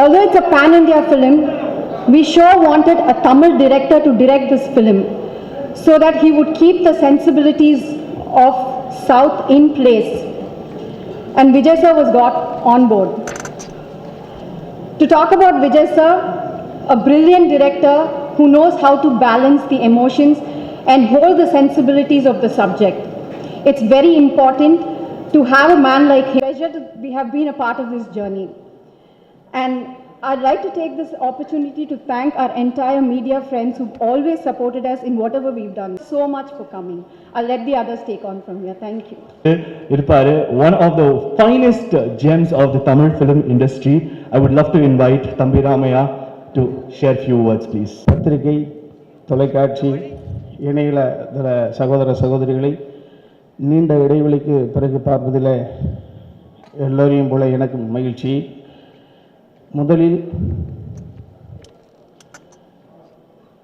Although it's a pan-India film, we sure wanted a Tamil director to direct this film so that he would keep the sensibilities of South in place. And Vijay sir was got on board. To talk about Vijay sir, a brilliant director who knows how to balance the emotions and hold the sensibilities of the subject. It's very important to have a man like him. Pleasure to have been a part of this journey. And I'd like to take this opportunity to thank our entire media friends who've always supported us in whatever we've done. So much for coming. I'll let the others take on from here. Thank you. One of the finest gems of the Tamil film industry. I would love to invite Thambi Ramaiah to share few words, please. பத்திரிகை தொலைக்காட்சி இணையல சகோதர சகோதரிகளை நீண்ட இடைவெளிக்கு பிறகு பார்ப்பதில் எல்லோரையும் போல எனக்கு மகிழ்ச்சி. முதலில்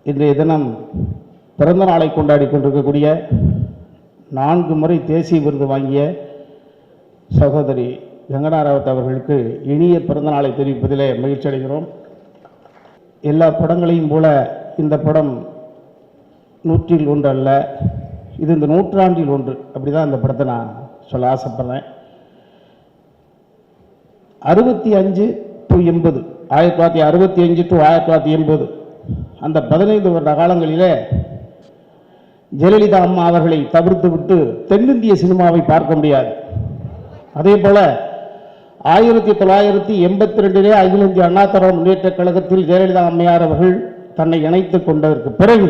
இன்றைய தினம் பிறந்த நாளை கொண்டாடி கொண்டிருக்கக்கூடிய 4 முறை தேசிய விருது வாங்கிய சகோதரி கங்கனா ராவத் அவர்களுக்கு இனிய பிறந்த நாளை தெரிவிப்பதிலே மகிழ்ச்சி அடைகிறோம். எல்லா படங்களையும் போல இந்த படம் 100ல் 1 அல்ல, இது இந்த 100ஆண்டில் 1. அப்படி தான் இந்த படத்தை நான் சொல்ல ஆசைப்படுறேன். 65 to 80, 1965 to 1980 அந்த 15 வருட காலங்களிலே ஜெயலலிதா அம்மா அவர்களை தவிர்த்து விட்டு தென்னிந்திய சினிமாவை பார்க்க முடியாது. அதே போல 1982 அகில இந்திய அண்ணா திராவிட முன்னேற்ற கழகத்தில் ஜெயலலிதா அம்மையார் அவர்கள் தன்னை இணைத்துக் கொண்டதற்கு பிறகு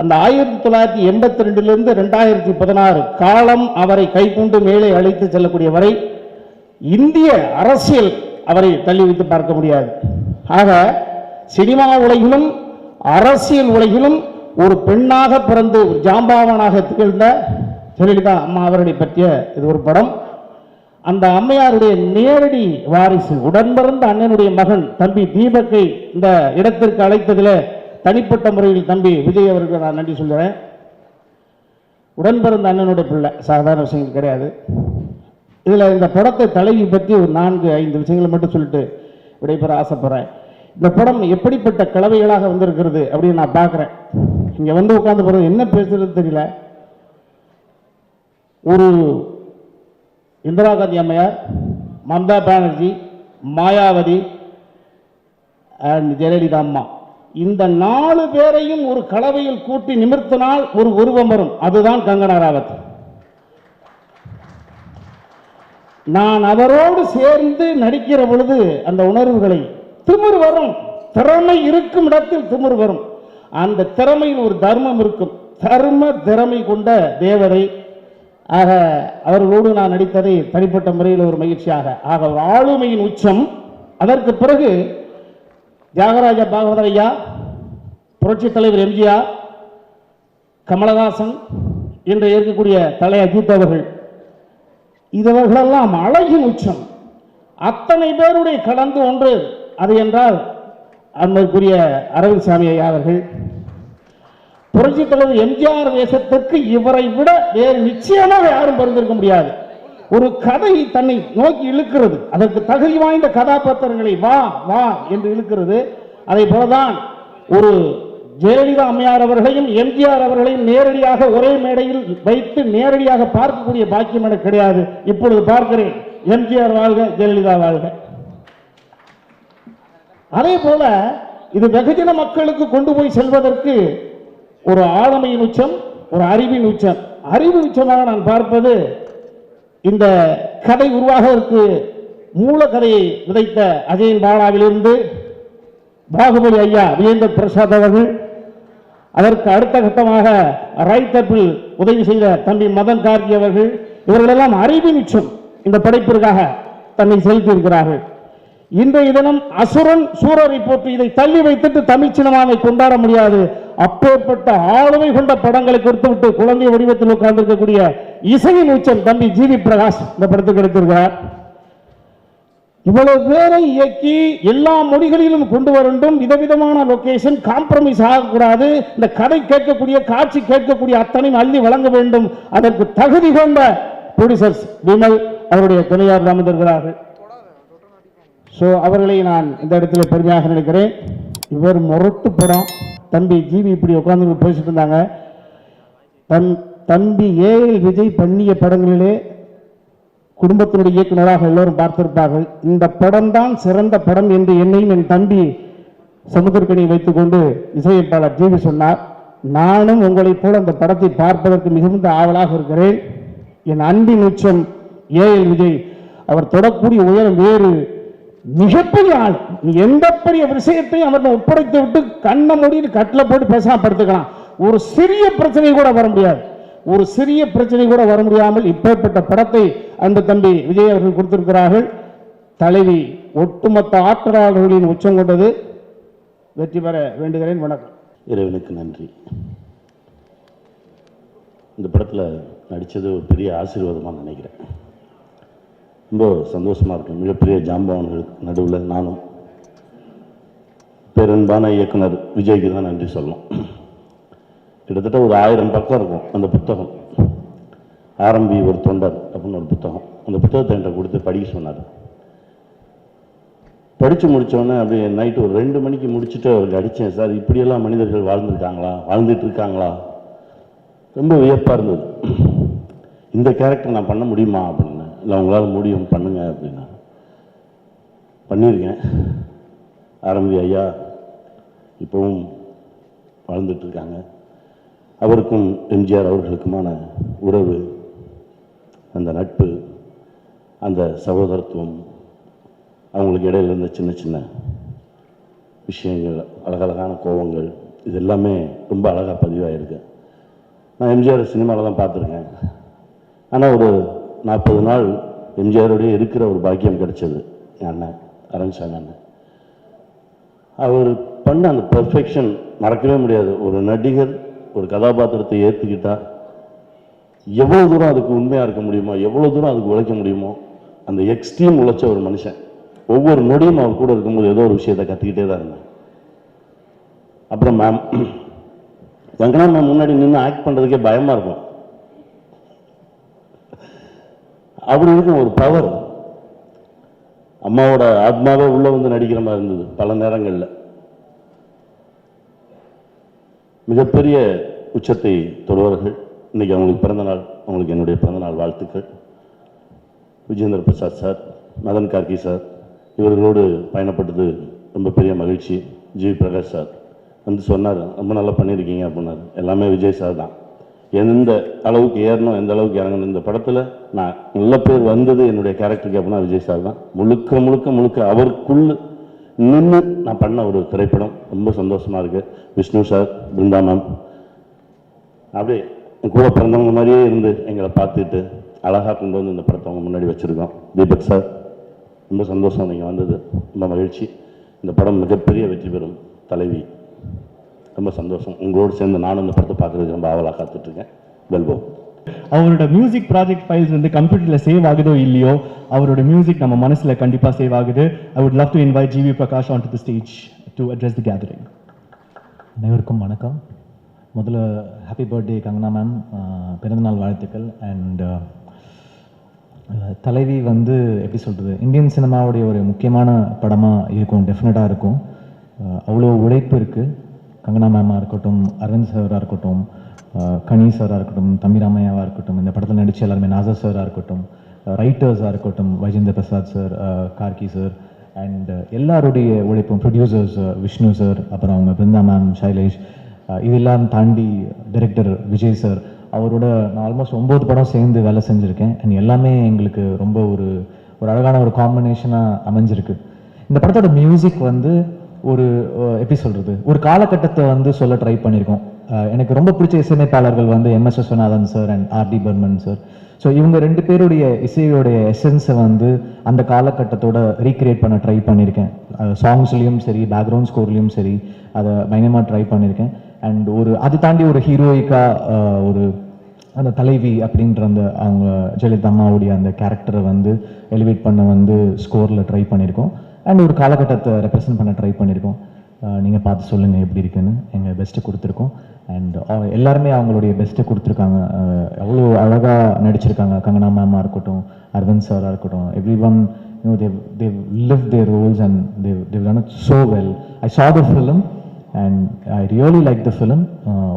அந்த 1982 2016 காலம் அவரை கைகொண்டு மேலே அழைத்து செல்லக்கூடிய வரை இந்திய அரசியல் அவரை தள்ளி வைத்து பார்க்க முடியாது. ஆக சினிமா உலகிலும் அரசியல் உலகிலும் ஒரு பெண்ணாக பிறந்து ஒரு ஜாம்பாவனாக திகழ்ந்த ஜெயலலிதா அம்மா அவர்களை பற்றிய இது ஒரு படம். அந்த அம்மையாருடைய நேரடி வாரிசு உடன்பிறந்த அண்ணனுடைய மகன் தம்பி தீபக்கை இந்த இடத்திற்கு அழைத்ததில் தனிப்பட்ட முறையில் தம்பி விஜய் அவருக்கு நான் நன்றி சொல்கிறேன். உடன்பிறந்த அண்ணனுடைய பிள்ளை, சாதாரண விஷயங்கள் கிடையாது. இதில் இந்த படத்தை தலைவி பற்றி ஒரு 4-5 விஷயங்களை மட்டும் சொல்லிட்டு விடைபெற ஆசைப்படுறேன். இந்த படம் எப்படிப்பட்ட கலவைகளாக வந்திருக்கிறது அப்படின்னு நான் பார்க்குறேன். இங்கே வந்து உட்கார்ந்து போகிறது என்ன பேசுறது தெரியல. ஒரு இந்திரா காந்தி அம்மையார், மம்தா பானர்ஜி, மாயாவதி அண்ட் ஜெயலலிதா அம்மா, இந்த 4 பேரையும் ஒரு கலவையில் கூட்டி நிமிர்த்தினால் ஒரு உருவம் வரும். அதுதான் கங்கனா ராவத். நான் அவரோடு சேர்ந்து நடிக்கிற பொழுது அந்த உணர்வுகளை திமிர் வரும். திறமை இருக்கும் இடத்தில் திமிர் வரும். அந்த திறமையில் ஒரு தர்மம் இருக்கும். திறமை கொண்ட தேவதை. ஆக அவர்களோடு நான் நடித்ததை தனிப்பட்ட முறையில் ஒரு மகிழ்ச்சியாக, ஆக ஒரு ஆளுமையின் உச்சம். அதற்கு பிறகு தியாகராஜ பாகவதர் ஐயா, புரட்சி தலைவர் எம்ஜிஆர், கமலஹாசன், இன்று இருக்கக்கூடிய தலை அஜித் அவர்கள், இதவர்களெல்லாம் அழகின் உச்சம். அத்தனை பேருடைய கலந்து ஒன்று அது என்றால் அன்னைக்குரிய அரவிந்த் சாமி ஐயா அவர்கள். புரட்சி தலைவர் எம்ஜிஆர் வேஷத்திற்கு இவரை விட வேறு நிச்சயமாக யாரும் பரிந்திருக்க முடியாது. ஒரு கதை தன்னை நோக்கி இழுக்கிறது. அதற்கு தகுதி வாய்ந்த கதாபாத்திரங்களை வா வா என்று இழுக்கிறது. அதை போலதான் ஒரு ஜெயலலிதா அம்மையார் அவர்களையும் எம்ஜிஆர் அவர்களையும் நேரடியாக ஒரே மேடையில் வைத்து நேரடியாக பார்க்கக்கூடிய பாக்கியம் எனக்கு கிடையாது. இப்பொழுது பார்க்கிறேன். எம்ஜிஆர் வாழ்க, ஜெயலலிதா வாழ்க. அதே போல இது வெகுஜன மக்களுக்கு கொண்டு போய் செல்வதற்கு ஒரு ஆளுமையின் உச்சம், ஒரு அறிவின் உச்சம். அறிவு உச்சமாக நான் பார்ப்பது இந்த கதை உருவாக மூல கதையை விதைத்த அஜயன் பாலாவிலிருந்து பாகுபலி ஐயா விஜேந்திர பிரசாத் அவர்கள், அதற்கு அடுத்த கட்டமாக ரைட்டப்பில் உதவி செய்த தம்பி மதன் கார்கி அவர்கள், இவர்களெல்லாம் அறிவின் உச்சம் இந்த படைப்பிற்காக தன்னை செலுத்தி இருக்கிறார்கள். இன்றைய தினம் அசுரன் சூரரை போட்டு இதை தள்ளி வைத்துட்டு தமிழ் சினிமாவை கொண்டாட முடியாது. அப்பேற்பட்ட ஆளுமை கொண்ட படங்களை கொடுத்துவிட்டு குழந்தை வடிவத்தில் உட்கார்ந்திருக்கக்கூடிய இசையின் உச்சம் தம்பி ஜிவி பிரகாஷ் இந்த படத்துக்கு எடுத்திருக்கிறார். இவ்வளவு பேரை இயக்கி எல்லா மொழிகளிலும் கொண்டு வரண்டும். விதவிதமான லொகேஷன், காம்ப்ரமைஸ் ஆகக்கூடாது. இந்த கதை கேட்கக்கூடிய, காட்சி கேட்கக்கூடிய அத்தனையும் அள்ளி வழங்க வேண்டும். அதற்கு தகுதி கொண்ட ப்ரொடியூசர்ஸ் விமல் அவருடைய துணையார் அமர்ந்திருக்கிறார்கள். ஸோ அவர்களை நான் இந்த இடத்துல பெருமையாக நினைக்கிறேன். இவர் முரட்டு படம் தம்பி ஜிவி இப்படி உட்காந்து பேசிட்டு இருந்தாங்க. தம்பி ஏஎல் விஜய் பண்ணிய படங்களிலே குடும்பத்தினுடைய இயக்குநராக எல்லோரும் பார்த்திருப்பார்கள். இந்த படம் தான் சிறந்த படம் என்று என்னையும் என் தம்பி சமுத்திரக்கணி வைத்துக் கொண்டு இசையமைப்பாளர் ஜிவி சொன்னார். நானும் உங்களைப் போல அந்த படத்தை பார்ப்பதற்கு மிகுந்த ஆவலாக இருக்கிறேன். என் அன்பின் உச்சம் ஏஎல் விஜய். அவர் தொடக்கூடிய உயரம் வேறு. மிகப்பெரிய ஆள். எந்த பெரிய விஷயத்தையும் அவர்கிட்ட ஒப்படைத்து விட்டு கண்ணை மூடிட்டு கட்டில் போட்டு பேசாம படுத்துக்கலாம். ஒரு சிறிய பிரச்சனை கூட வர முடியாது. ஒரு சிறிய பிரச்சனை கூட வர முடியாமல் இப்பேற்பட்ட படத்தை அந்த தம்பி விஜய் அவர்கள் கொடுத்திருக்கிறார்கள். தலைவி ஒட்டுமொத்த ஆற்றலாளர்களின் உச்சம் கொண்டது. வெற்றி பெற வேண்டுகிறேன். வணக்கம். இறைவனுக்கு நன்றி. இந்த படத்தில் நடித்தது ஒரு பெரிய ஆசீர்வாதமாக நினைக்கிறேன். ரொம்ப சந்தோஷமாக இருக்கும். மிகப்பெரிய ஜாம்பவான்கள் நடுவில் நானும் பேரன்பான இயக்குனர் விஜய்க்கு தான் நன்றி சொல்லணும். கிட்டத்தட்ட ஒரு 1000 பக்கம் இருக்கும் அந்த புத்தகம். ஆரம்பி ஒரு தொண்டர் அப்படின்னு ஒரு புத்தகம். அந்த புத்தகத்தை என்கிட்ட கொடுத்து படிக்க சொன்னார். படித்து முடித்தோடனே அப்படியே நைட்டு ஒரு 2 மணிக்கு முடிச்சுட்டு அவருக்கு அடித்தேன். சார், இப்படியெல்லாம் மனிதர்கள் வாழ்ந்துருக்காங்களா, வாழ்ந்துட்டு இருக்காங்களா? ரொம்ப வியப்பாக இருந்தது. இந்த கேரக்டர் நான் பண்ண முடியுமா அப்படின்னு. இல்லை, உங்களால் முடியும், பண்ணுங்க அப்படின்னா. பண்ணியிருக்கேன். ஆரம்பி ஐயா இப்போவும் வாழ்ந்துட்டுருக்காங்க. அவருக்கும் எம்ஜிஆர் அவர்களுக்குமான உறவு, அந்த நட்பு, அந்த சகோதரத்துவம், அவங்களுக்கு இடையில இருந்த சின்ன சின்ன விஷயங்கள், அழகழகான கோபங்கள், இது எல்லாமே ரொம்ப அழகாக பதிவாயிருக்கு. நான் எம்ஜிஆர் சினிமாவில் தான் பார்த்துருக்கேன். ஆனால் ஒரு 40 நாள் எம்ஜிஆரோடய இருக்கிற ஒரு பாக்கியம் கிடைச்சது என் அண்ணன் அரண்சாமி அண்ணன். அவர் பண்ண அந்த பர்ஃபெக்ஷன் மறக்கவே முடியாது. ஒரு நடிகர் ஒரு கதாபாத்திரத்தை ஏற்றுக்கிட்டா எவ்வளோ தூரம் அதுக்கு உண்மையாக இருக்க முடியுமோ, எவ்வளோ தூரம் அதுக்கு உழைக்க முடியுமோ, அந்த எக்ஸ்ட்ரீம் உழைச்ச ஒரு மனுஷன். ஒவ்வொரு நொடியும் அவர் கூட இருக்கும்போது ஏதோ ஒரு விஷயத்தை கற்றுக்கிட்டே தான் இருந்தேன். அப்புறம் மேம் கங்கனா மேம் முன்னாடி நின்று ஆக்ட் பண்ணுறதுக்கே பயமாக இருக்கும். அப்படி இருக்கும் ஒரு பவர். அம்மாவோட ஆத்மாவே உள்ள வந்து நடிக்கிற மாதிரி இருந்தது பல நேரங்களில். மிகப்பெரிய உச்சத்தை தொடுவார்கள். இன்னைக்கு அவங்களுக்கு பிறந்தநாள். அவங்களுக்கு என்னுடைய பிறந்தநாள் வாழ்த்துக்கள். விஜேந்திர பிரசாத் சார், மதன் கார்கி சார், இவர்களோடு பயணப்பட்டது ரொம்ப பெரிய மகிழ்ச்சி. ஜி பிரகாஷ் சார் வந்து சொன்னார், ரொம்ப நல்லா பண்ணியிருக்கீங்க அப்படின்னாரு. எல்லாமே விஜய் சார் தான். எந்த அளவுக்கு ஏறணும், எந்த அளவுக்கு இறங்கணும். இந்த படத்தில் நான் நல்ல பேர் வந்தது என்னுடைய கேரக்டருக்கு அப்படின்னா விஜய் சார் தான். முழுக்க முழுக்க முழுக்க அவருக்குள்ள நின்று நான் பண்ண ஒரு திரைப்படம். ரொம்ப சந்தோஷமாக இருக்குது. விஷ்ணு சார், பிருந்தா மேம் அப்படியே கூட பிறந்தவங்க மாதிரியே இருந்து எங்களை பார்த்துட்டு அழகாக கொண்டு வந்து இந்த படத்தை அவங்க முன்னாடி வச்சுருக்கோம். தீபக் சார், ரொம்ப சந்தோஷம் நீங்கள் வந்தது, ரொம்ப மகிழ்ச்சி. இந்த படம் மிகப்பெரிய வெற்றி பெறும். தலைவி, ரொம்ப சந்தோஷம். உங்களோடு சேர்ந்து நானும் இந்த படத்தை பார்க்குறதுக்கு ரொம்ப ஆவலாக காத்துட்ருக்கேன். வெல்வோ. அவரோட மியூசிக் ப்ராஜெக்ட் ஃபைல்ஸ் வந்து கம்ப்யூட்டரில் சேவ் ஆகுதோ இல்லையோ, அவரோட மியூசிக் நம்ம மனசில் கண்டிப்பாக சேவ் ஆகுது. I would love to invite GV Prakash on to the stage to address the gathering. அனைவருக்கும் வணக்கம். முதல்ல ஹாப்பி பர்த்டே கங்கனா மேம், பிறந்தநாள் வாழ்த்துக்கள். அண்ட் தலைவி வந்து எப்படி சொல்கிறது, இந்தியன் சினிமாவுடைய ஒரு முக்கியமான படமாக இருக்கும், டெஃபினட்டாக இருக்கும். அவ்வளோ உழைப்பு இருக்குது. கங்கனா மேமாக இருக்கட்டும், அரவிந்த் சாராக இருக்கட்டும், கனி சாராக இருக்கட்டும், தம்பி ராமையாவாக இருக்கட்டும், இந்த படத்தில் நடித்த எல்லாருமே, நாசர் சாராக இருக்கட்டும், ரைட்டர்ஸாக இருக்கட்டும், Vijayendra Prasad sir, Karky sir, and எல்லாருடைய உழைப்பும், ப்ரொடியூசர்ஸ் விஷ்ணு சார், அப்புறம் அவங்க பிருந்தா மேம், சைலேஷ், இதெல்லாம் தாண்டி டைரக்டர் விஜய் சார், அவரோட நான் ஆல்மோஸ்ட் 9 படம் சேர்ந்து வேலை செஞ்சுருக்கேன். அண்ட் எல்லாமே எங்களுக்கு ரொம்ப ஒரு அழகான ஒரு காம்பினேஷனாக அமைஞ்சிருக்கு. இந்த படத்தோட மியூசிக் வந்து ஒரு எப்படி சொல்கிறது, ஒரு காலகட்டத்தை வந்து சொல்ல ட்ரை பண்ணியிருக்கோம். எனக்கு ரொம்ப பிடிச்ச இசையமைப்பாளர்கள் வந்து MS Viswanathan sir and RD Burman sir. So இவங்க 2 பேருடைய இசையோடைய எசன்ஸை வந்து அந்த காலகட்டத்தோட ரீக்ரியேட் பண்ண ட்ரை பண்ணியிருக்கேன். சாங்ஸ்லேயும் சரி, பேக்ரவுண்ட் ஸ்கோர்லேயும் சரி, அதை பயங்கரமாக ட்ரை பண்ணியிருக்கேன். அண்ட் அது தாண்டி ஒரு ஹீரோயிக்காக ஒரு அந்த தலைவி அப்படின்ற அந்த அவங்க ஜெயலலிதா அம்மாவுடைய அந்த கேரக்டரை வந்து எலிவேட் பண்ண வந்து ஸ்கோரில் ட்ரை பண்ணியிருக்கோம். அண்ட் ஒரு காலகட்டத்தை ரெப்ரசன்ட் பண்ண ட்ரை பண்ணியிருக்கோம். நீங்கள் பார்த்து சொல்லுங்கள் எப்படி இருக்குன்னு. எங்கள் பெஸ்ட்டு கொடுத்துருக்கோம். அண்ட் எல்லாருமே அவங்களுடைய பெஸ்ட்டை கொடுத்துருக்காங்க. அவ்வளோ அழகாக நடிச்சிருக்காங்க. கங்கனா மேமாக இருக்கட்டும், அரவிந்த் சாராக இருக்கட்டும், every one they've lived their roles and they've done it so well. I saw the film and I really liked the film.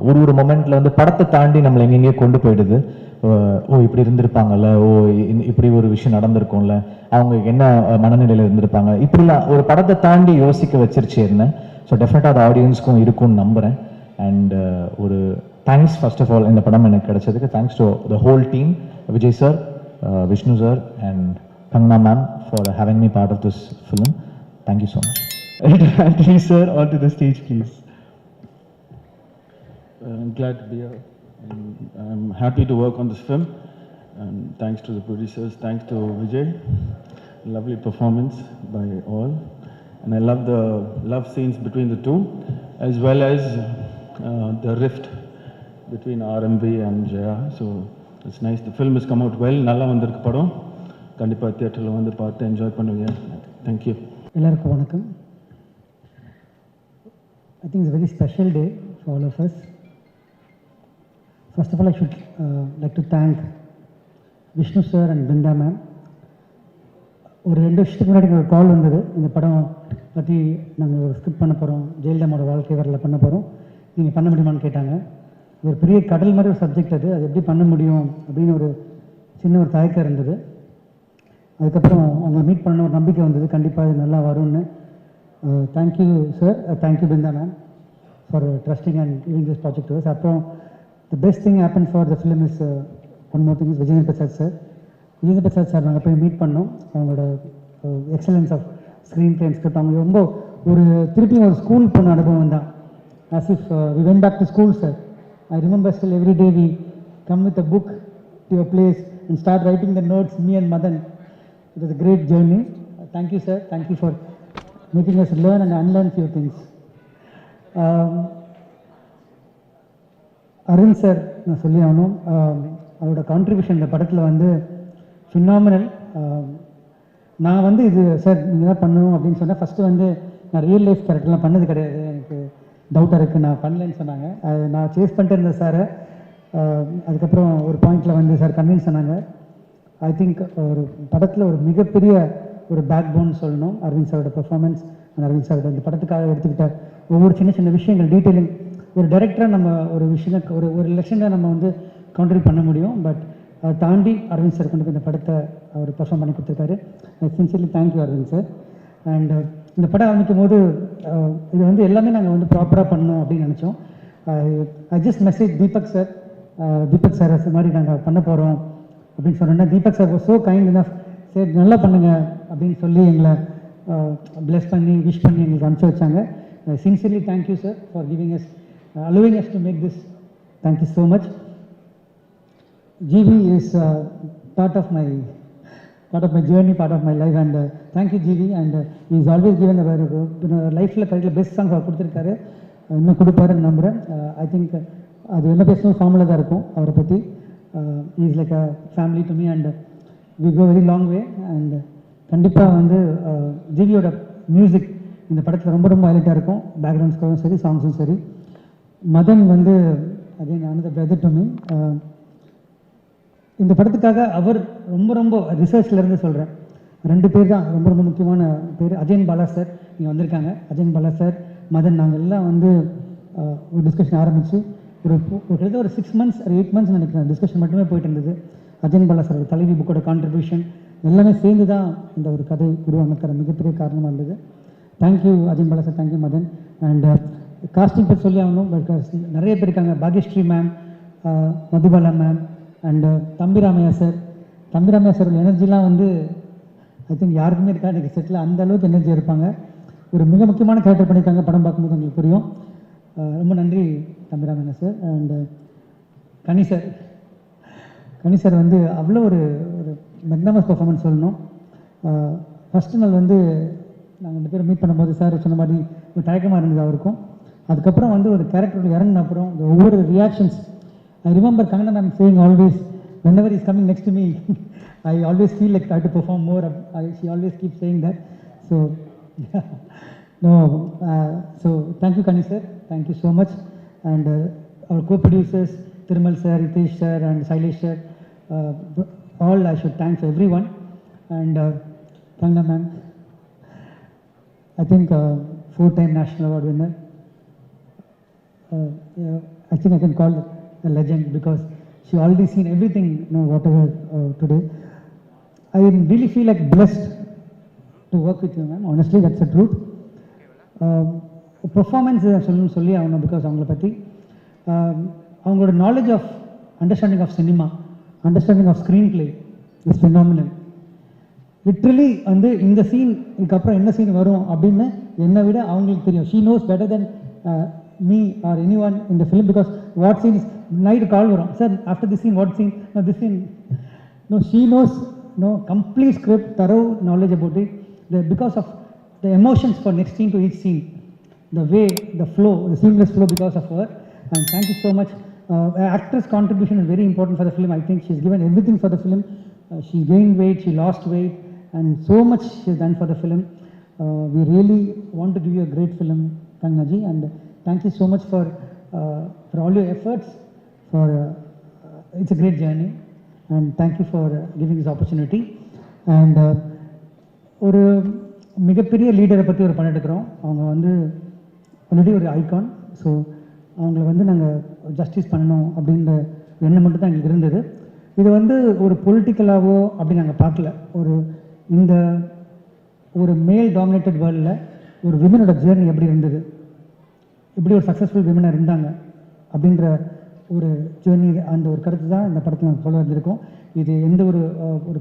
ஒரு மொமெண்ட்ல வந்து படத்தை தாண்டி நம்மளை எங்கெங்கே கொண்டு போயிடுது. ஓ இப்படி இருந்திருப்பாங்கல்ல, ஓ இப்படி ஒரு விஷயம் நடந்திருக்கும்ல, அவங்க என்ன மனநிலையில் இருந்திருப்பாங்க, இப்படிலாம் ஒரு படத்தை தாண்டி யோசிக்க வச்சிருச்சு என்ன. ஸோ டெஃபினட்டாக அது ஆடியன்ஸ்க்கும் இருக்கும்னு நம்புகிறேன். அண்ட் ஒரு தேங்க்ஸ் ஃபர்ஸ்ட் ஆஃப் ஆல் இந்த படம் எனக்கு கிடைச்சதுக்கு. Thanks to the whole team, Vijay sir, Vishnu sir and Kangana ma'am for having me part of this film. Thank you so much. Anthony sir, onto the stage, please. I'm glad to be here. I'm happy to work on this film. And thanks to the producers, thanks to Vijay. Lovely performance by all. And I love the love scenes between the two, as well as the rift between RMV and Jaya. So it's nice. The film has come out well. Nalla vandirukku padam. Kandipa theatre la vandu paathu enjoy பண்ணுவீங்க. Thank you. எல்லாருக்கும் வணக்கம். I think it's a very special day for all of us. First of all, I should like to thank Vishnu sir and Binda ma'am. ஒரு 2 வருஷத்துக்கு முன்னாடி ஒரு கால் வந்தது, இந்த படம் பற்றி நாங்கள் ஒரு ஸ்கிரிப்ட் பண்ண போகிறோம், ஜெயலலிதாவோட வாழ்க்கை வரல பண்ண போகிறோம், நீங்கள் பண்ண முடியுமான்னு கேட்டாங்க. ஒரு பெரிய கடல் மாதிரி ஒரு சப்ஜெக்ட் அது எப்படி பண்ண முடியும் அப்படின்னு ஒரு சின்ன ஒரு தயக்கம் இருந்தது. அதுக்கப்புறம் அவங்க மீட் பண்ண ஒரு நம்பிக்கை வந்தது, கண்டிப்பாக இது நல்லா வரும்னு. Thank you sir, thank you Brinda ma'am for trusting and giving this project to us. அப்புறம் the best thing happen for the film is one more thing is Vijayendra Prasad sir. Vijayendra Prasad sir நாங்கள் போய் மீட் பண்ணோம். அவங்களோட excellence of screenplay script, அவங்க ரொம்ப ஒரு திருப்பி ஒரு ஸ்கூல் போன அனுபவம் தான். As if we went back to school sir. I remember still every day we come with a book to your place and start writing the notes, me and Madan. It was a great journey. Thank you, sir. Thank you for making us learn and unlearn few things. Arun sir நான் சொல்லி ஆகணும், அவரோட contribution இந்த படத்தில் வந்து phenomenal. நான் வந்து இது சார் நீங்கள் தான் பண்ணணும் அப்படின்னு சொன்னேன். ஃபஸ்ட்டு வந்து நான் ரியல் லைஃப் கேரக்டர்லாம் பண்ணது கிடையாது, எனக்கு டவுட்டாக இருக்குது, நான் பண்ணலன்னு சொன்னாங்க. நான் சேஸ் பண்ணிட்டு இருந்தேன் சாரை. அதுக்கப்புறம் ஒரு பாயிண்டில் வந்து சார் கன்வின்ஸ் சொன்னாங்க. ஐ திங்க் ஒரு படத்தில் ஒரு மிகப்பெரிய ஒரு பேக் போன் சொல்லணும் அரவிந்த் சாரோட பெர்ஃபார்மன்ஸ். அந்த அரவிந்த் சாரோட இந்த படத்துக்காக எடுத்துக்கிட்ட ஒவ்வொரு சின்ன சின்ன விஷயங்கள், டீட்டெயிலிங். ஒரு டைரக்டராக நம்ம ஒரு விஷயம் ஒரு லெக்ஷனில் நம்ம வந்து கவுண்டரி பண்ண முடியும். பட் அதை தாண்டி அரவிந்த் சார் கொண்டு போய் இந்த படத்தை அவர் பெர்ஃபார்ம் பண்ணி கொடுத்துருக்காரு. Sincerely thank you Aravind sir. And இந்த படம் ஆரம்பிக்கும் போது இது வந்து எல்லாமே நாங்கள் வந்து ப்ராப்பராக பண்ணணும் அப்படின்னு நினச்சோம். I just message Deepak sir, Deepak sir அது மாதிரி நாங்கள் பண்ண போகிறோம் அப்படின்னு சொன்னோன்னா, Deepak sir so kind enough சரி நல்லா பண்ணுங்க அப்படின்னு சொல்லி எங்களை பிளஸ் பண்ணி விஷ் பண்ணி எங்களுக்கு அனுப்பிச்சு வச்சாங்க. Sincerely thank you sir for giving us allowing us to make this. Thank you so much. GB is part of my journey, part of my life, and thank you GB. And he is always given a life la correct best song அவர் கொடுத்திருக்காரு, இன்னும் கொடுப்பாருன்னு நம்புகிறேன். I think அது என்ன பேசணும் formula தான் இருக்கும் அவரை பற்றி. he is like a family to me and we go very long way. and கண்டிப்பாக வந்து ஜிவியோட மியூசிக் இந்த படத்தில் ரொம்ப ரொம்ப ஹைலைட்டாக இருக்கும். பேக்ரவுண்ட் ஸ்கோரும் சரி, சாங்ஸும் சரி. மதன் வந்து again another brother to me. இந்த படத்துக்காக அவர் ரொம்ப ரொம்ப ரிசர்ச்லேருந்து சொல்கிறேன், 2 பேர் தான் ரொம்ப ரொம்ப முக்கியமான பேர். அஜயன் பாலா சார் இங்கே வந்திருக்காங்க. அஜயன் பாலா சார், மதன், நாங்கள் எல்லாம் வந்து ஒரு டிஸ்கஷன் ஆரம்பித்து ஒரு 6 months or 8 months நினைக்கிறேன் டிஸ்கஷன் மட்டுமே போயிட்டு இருந்தது. அஜயன் பாலா சார் தலைவி புக்கோட கான்ட்ரிபியூஷன் எல்லாமே சேர்ந்து தான் இந்த ஒரு கதை உருவாக்கிற மிகப்பெரிய காரணமாக இருந்தது. Thank you Ajayan Bala sir, thank you Madhan. And casting பற்றி சொல்லி ஆகணும், நிறைய பேர் இருக்காங்க. Bhagyashree ma'am, Madhubala ma'am and Thambi Ramaiah sir. Thambi Ramaiah sir எனர்ஜிலாம் வந்து ஐ திங்க் யாருக்குமே இருக்கா எனக்கு செட்டில், அந்த அளவுக்கு எனர்ஜி இருப்பாங்க. ஒரு மிக முக்கியமான கேரக்டர் பண்ணியிருக்காங்க, படம் பார்க்கும்போது உங்களுக்கு புரியும். ரொம்ப நன்றி Thambi Ramaiah sir. And Ghani sir, Ghani sir வந்து அவ்வளோ ஒரு மெக்னமஸ் பர்ஃபார்மன்ஸ் சொல்லணும். ஃபஸ்ட்டு நாள் வந்து நாங்கள் 2 பேரும் மீட் பண்ணும்போது சார் சொன்ன மாதிரி ஒரு தயக்கமாக இருந்தது அவருக்கும். அதுக்கப்புறம் வந்து ஒரு கேரக்டர் இறங்கின அப்புறம் ஒவ்வொரு reactions, I remember Kangana ma'am saying always whenever he's coming next to me I always feel like I have to perform more. She always keeps saying that. So no, so thank you Kani sir, thank you so much. And our co-producers Thirumal sir, Ritesh sir and Sailesh sir, all I should thank everyone. And Kangana ma'am, I think 4-time national award winner. Yeah, I think I can call her a legend because she already seen everything, whatever today. I really feel like blessed to work with you, ma'am. Honestly, that's the truth. Performance சொல்லி ஆகணும் because அவங்கள பற்றி அவங்களோட knowledge of understanding of cinema, understanding of screenplay is phenomenal. Literally வந்து இந்த scene இதுக்கப்புறம் என்ன scene வரும் அப்படின்னு என்னை விட அவங்களுக்கு தெரியும். She knows better than me or any one in the film because what scene is night call வரும், sir after the scene what scene this scene. No, she knows complete script, thorough knowledge about it, because of the emotions for next scene to each scene, the way, the flow, the seamless flow because of her. And thank you so much. Actress contribution is very important for the film. I think she's given everything for the film. She gained weight, she lost weight, and so much she's done for the film. We really want to give you a great film, Kangana ji, and thank you so much for all your efforts. For it's a great journey. And thank you for giving this opportunity. And ஒரு மிகப்பெரிய லீடரை பற்றி ஒரு படம் எடுக்கிறோம். அவங்க வந்து already ஒரு icon. So அவங்கள வந்து நாங்கள் ஜஸ்டிஸ் பண்ணணும் அப்படின்ற எண்ணம் மட்டும் தான் எங்களுக்கு இருந்தது. இது வந்து ஒரு பொலிட்டிக்கலாகவோ அப்படி நாங்கள் பார்க்கல. இந்த ஒரு மேல் டாமினேட்டட் வேர்ல்டில் ஒரு விமனோட ஜேர்னி எப்படி இருந்தது, எப்படி ஒரு சக்ஸஸ்ஃபுல் விமனாக இருந்தாங்க அப்படின்ற ஒரு ஜேர்னி, அந்த ஒரு கருத்து தான் இந்த படத்தில் நாங்கள் சொல்ல வந்திருக்கோம். இது எந்த ஒரு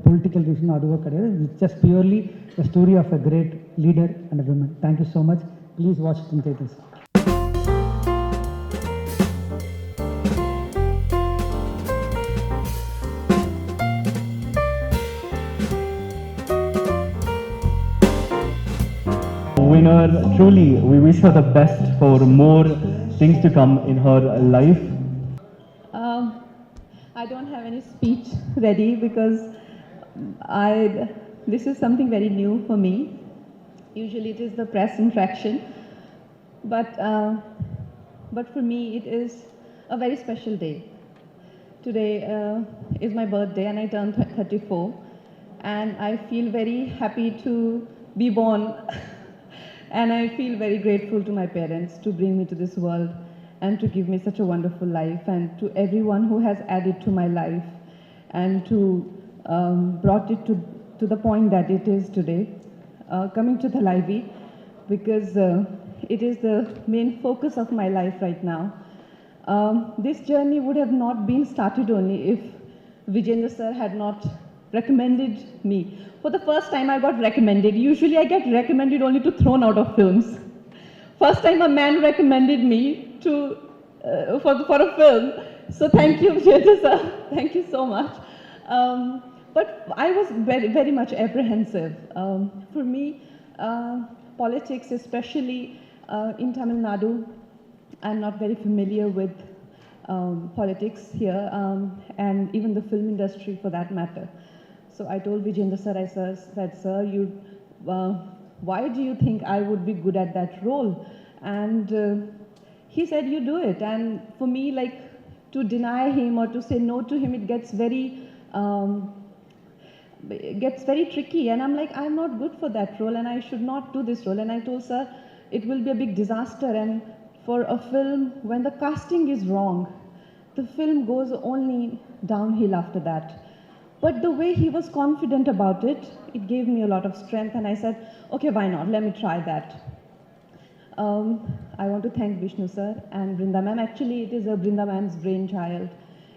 பொலிட்டிக்கல் ரீசனும் அதுவோ கிடையாது. It's just purely a story of a great leader and a woman. Thank you so much. Please watch it in theaters. Winner, truly, we wish her the best for more things to come in her life. I don't have any speech ready because this is something very new for me. Usually it is the press interaction, but for me it is a very special day. Today is my birthday and I turned 34, and I feel very happy to be born and I feel very grateful to my parents to bring me to this world and to give me such a wonderful life, and to everyone who has added to my life and to brought it to the point that it is today. Coming to Thalaivi, because it is the main focus of my life right now. This journey would have not been started only if Vijayendra sir had not recommended me. For the first time I got recommended. Usually I get recommended only to thrown out of films. First time a man recommended me for a film. So thank you, Vijayendra sir. Thank you so much. But I was very, very much apprehensive. For me, politics, especially in Tamil Nadu, I'm not very familiar with politics here, and even the film industry for that matter. So I told Vijayendra sir, I said, sir, why do you think I would be good at that role? And he said, you do it. And for me, like, to deny him or to say no to him, it gets very tricky. And I'm like, I'm not good for that role and I should not do this role. And I told sir, it will be a big disaster. And for a film, when the casting is wrong, the film goes only downhill after that. But the way he was confident about it, it gave me a lot of strength. And I said, okay, why not? Let me try that. I want to thank Vishnu sir and Brinda ma'am. Actually, it is Brinda ma'am's brainchild.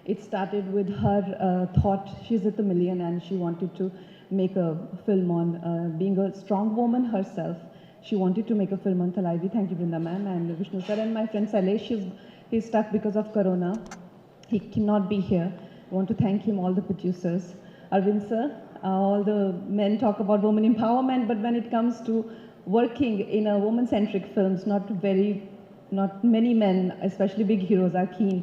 It started with her thought. She's at the million and she wanted to make a film on being a strong woman herself. She wanted to make a film on Thalaivi. Thank you, Brinda ma'am and Vishnu sir. And my friend Salesh, he's stuck because of Corona. He cannot be here. I want to thank him, all the producers. Arvind sir, all the men talk about women empowerment, but when it comes to working in a woman-centric films, not many men, especially big heroes, are keen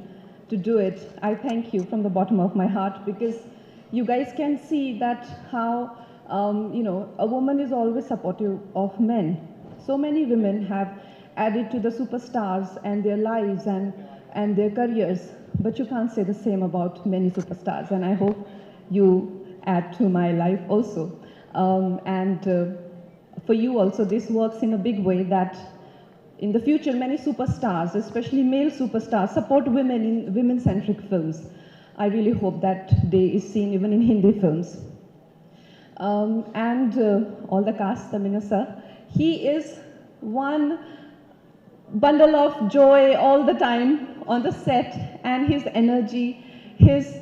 to do it. I thank you from the bottom of my heart, because you guys can see that how a woman is always supportive of men. So many women have added to the superstars and their lives and their careers, but you can't say the same about many superstars, and I hope you add to my life also. For you also, this works in a big way that in the future, many superstars, especially male superstars, support women in women-centric films. I really hope that day is seen even in Hindi films. All the cast, Tamina sir, he is one bundle of joy all the time on the set, and his energy, his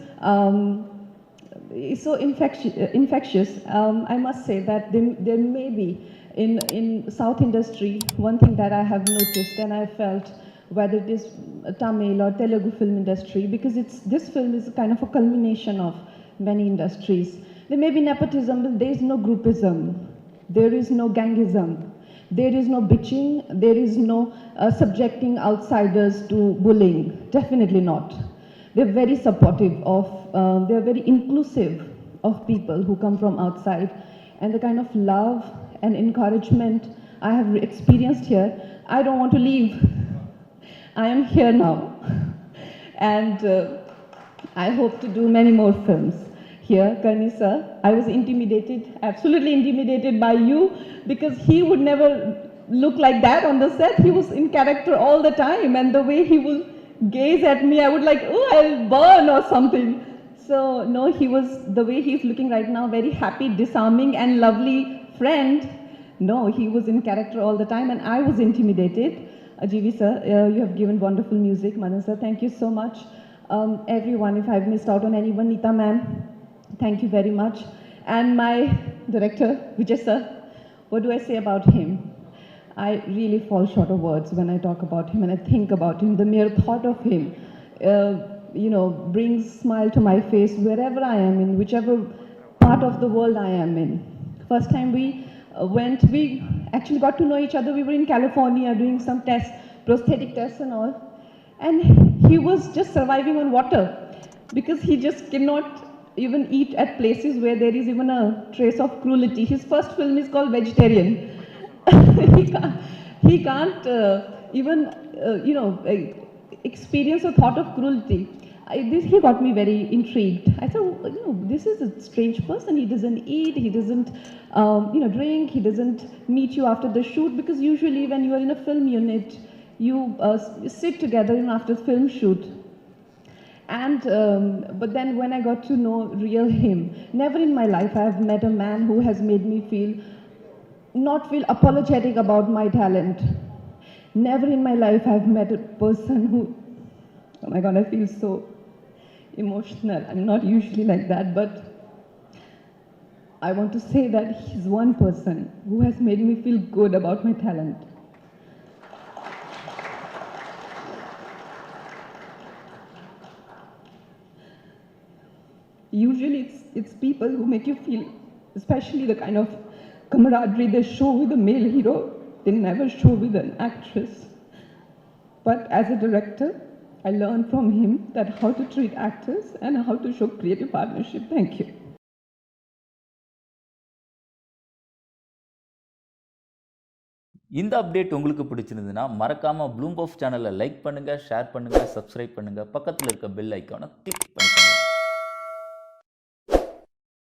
is so infectious. I must say that there may be in South industry, one thing that I have noticed and I felt, whether it is Tamil or Telugu film industry, because this film is kind of a culmination of many industries. There may be nepotism, but there is no groupism. There is no gangism. There is no bitching. There is no subjecting outsiders to bullying. Definitely not. They're very supportive of, they're very inclusive of people who come from outside. And the kind of love and encouragement I have experienced here, I don't want to leave. I am here now. And I hope to do many more films here. Karni sir, I was intimidated, absolutely intimidated by you, because he would never look like that on the set. He was in character all the time, and the way he will gaze at me, I would like, oh, I'll burn or something. So no, he was, the way he's looking right now, very happy, disarming and lovely friend. No, he was in character all the time, and I was intimidated. GV sir, you have given wonderful music. Manan sir, thank you so much. Everyone, if I've missed out on anyone, Neeta ma'am, thank you very much. And my director, Vijay sir, what do I say about him? I really fall short of words when I talk about him and I think about him. The mere thought of him, brings smile to my face wherever I am, in whichever part of the world I am in. First time we actually got to know each other. We were in California doing some tests, prosthetic tests and all. And he was just surviving on water because he just cannot even eat at places where there is even a trace of cruelty. His first film is called Vegetarian. he can't experience a thought of cruelty. He got me very intrigued. I thought, this is a strange person. He doesn't eat, he doesn't, drink, he doesn't meet you after the shoot, because usually when you are in a film unit, you sit together after the film shoot. And, but then when I got to know real him, never in my life I have met a man who has made me not feel apologetic about my talent. Never in my life I have met a person who, oh my God, I feel so emotional. I'm not usually like that, but I want to say that he's one person who has made me feel good about my talent. Usually it's people who make you feel, especially the kind of camaraderie they show with a male hero, they never show with an actress. But as a director, I learned from him that how to treat actors and how to show creative partnership. Thank you. இந்த update உங்களுக்கு பிடிச்சிருந்ததுன்னா மறக்காம ப்ளூம்பர்ஃப் சேனலை like பண்ணுங்க, share பண்ணுங்க, subscribe பண்ணுங்க, பக்கத்தில் இருக்க பெல் ஐக்கானை கிளிக் பண்ணுங்க.